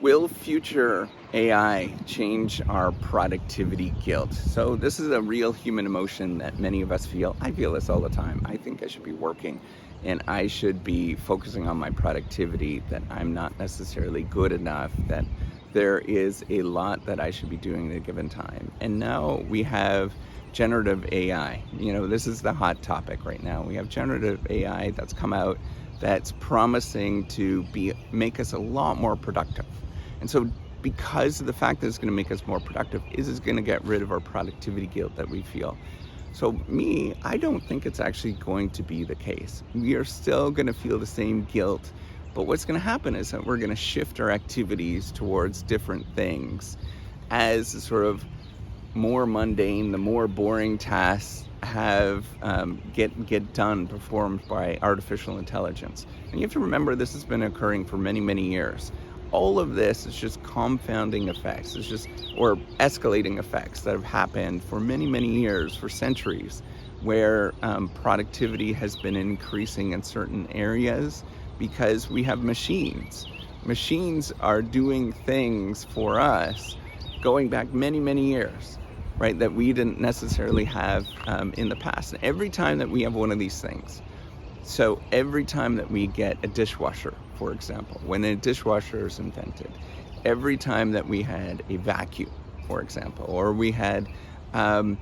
Will future AI change our productivity guilt? So this is a real human emotion that many of us feel. I feel this all the time. I think I should be working and I should be focusing on my productivity, that I'm not necessarily good enough, that there is a lot that I should be doing at a given time. And now we have generative AI. This is the hot topic right now. We have generative AI that's come out that's promising to make us a lot more productive. And so because of the fact that it's going to make us more productive, is going to get rid of our productivity guilt that we feel. So I don't think it's actually going to be the case. We are still going to feel the same guilt, but what's going to happen is that we're going to shift our activities towards different things as the sort of more mundane, the more boring tasks get done, performed by artificial intelligence. And you have to remember, this has been occurring for many, many years. All of this is just compounding effects, or escalating effects that have happened for many, many years, for centuries, where productivity has been increasing in certain areas because we have machines. Machines are doing things for us going back many, many years, right, that we didn't necessarily have in the past. And every time that we have one of these things, so every time that we get a dishwasher, for example, when a dishwasher is invented, every time that we had a vacuum, for example, or we had, the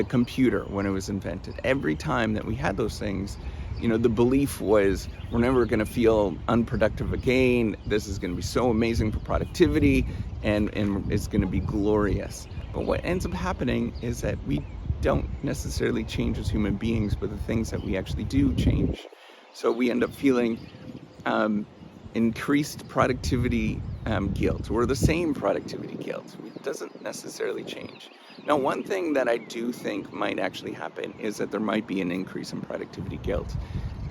computer when it was invented, every time that we had those things, the belief was, we're never going to feel unproductive again. This is going to be so amazing for productivity, and it's going to be glorious. But what ends up happening is that we don't necessarily change as human beings, but the things that we actually do change. So we end up feeling increased productivity guilt, or the same productivity guilt. It doesn't necessarily change. Now, one thing that I do think might actually happen is that there might be an increase in productivity guilt.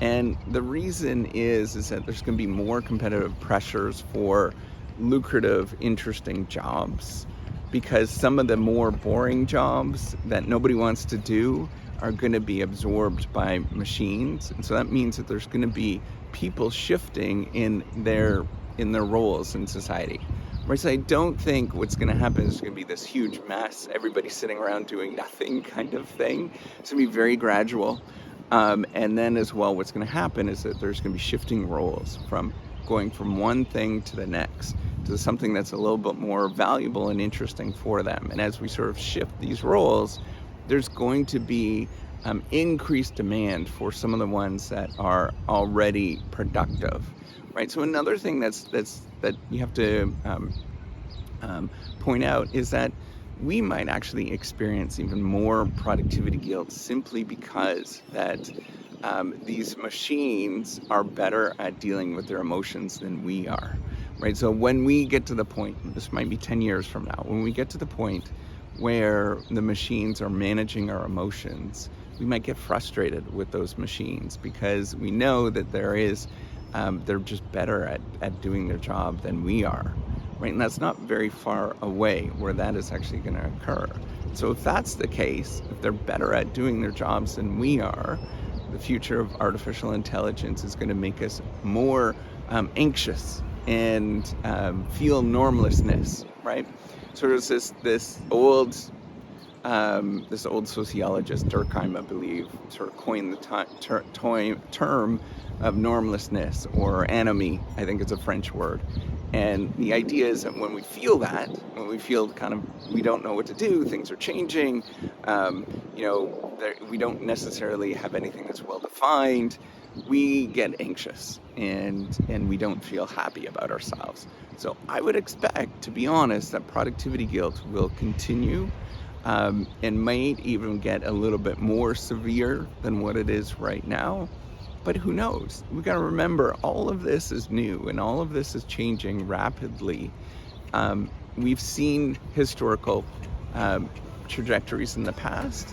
And the reason is that there's going to be more competitive pressures for lucrative, interesting jobs, because some of the more boring jobs that nobody wants to do are going to be absorbed by machines. And so that means that there's going to be people shifting in their roles in society. Right? So I don't think what's going to happen is going to be this huge mess, everybody sitting around doing nothing kind of thing. It's going to be very gradual. And then as well, what's going to happen is that there's going to be shifting roles, from going from one thing to the next, to something that's a little bit more valuable and interesting for them. And as we sort of shift these roles, there's going to be increased demand for some of the ones that are already productive, right? So another thing that you have to point out is that we might actually experience even more productivity guilt, simply because that these machines are better at dealing with their emotions than we are, right? So when we get to the point, this might be 10 years from now, when we get to the point where the machines are managing our emotions, we might get frustrated with those machines, because we know that they're just better at doing their job than we are, right? And that's not very far away where that is actually going to occur. So if that's the case, if they're better at doing their jobs than we are, the future of artificial intelligence is going to make us more anxious and feel normlessness, right? So there's this old sociologist, Durkheim, I believe, sort of coined the term of normlessness, or anomie, I think it's a French word. And the idea is that when we feel kind of, we don't know what to do, things are changing, we don't necessarily have anything that's well defined, we get anxious and we don't feel happy about ourselves. So I would expect, to be honest, that productivity guilt will continue, and might even get a little bit more severe than what it is right now. But who knows? We got to remember, all of this is new and all of this is changing rapidly. We've seen historical trajectories in the past,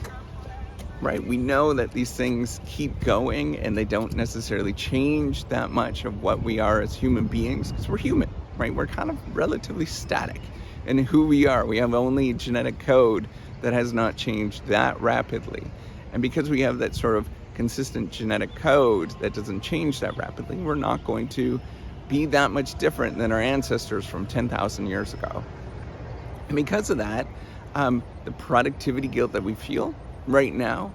right? We know that these things keep going and they don't necessarily change that much of what we are as human beings, because we're human, right? We're kind of relatively static in who we are. We have only genetic code that has not changed that rapidly. And because we have that sort of consistent genetic code that doesn't change that rapidly, we're not going to be that much different than our ancestors from 10,000 years ago. And because of that, the productivity guilt that we feel right now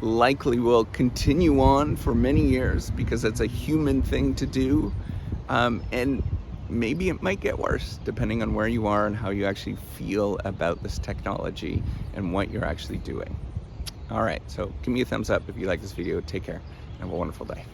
likely will continue on for many years because it's a human thing to do. And maybe it might get worse depending on where you are and how you actually feel about this technology and what you're actually doing. All right, so give me a thumbs up if you like this video. Take care and have a wonderful day.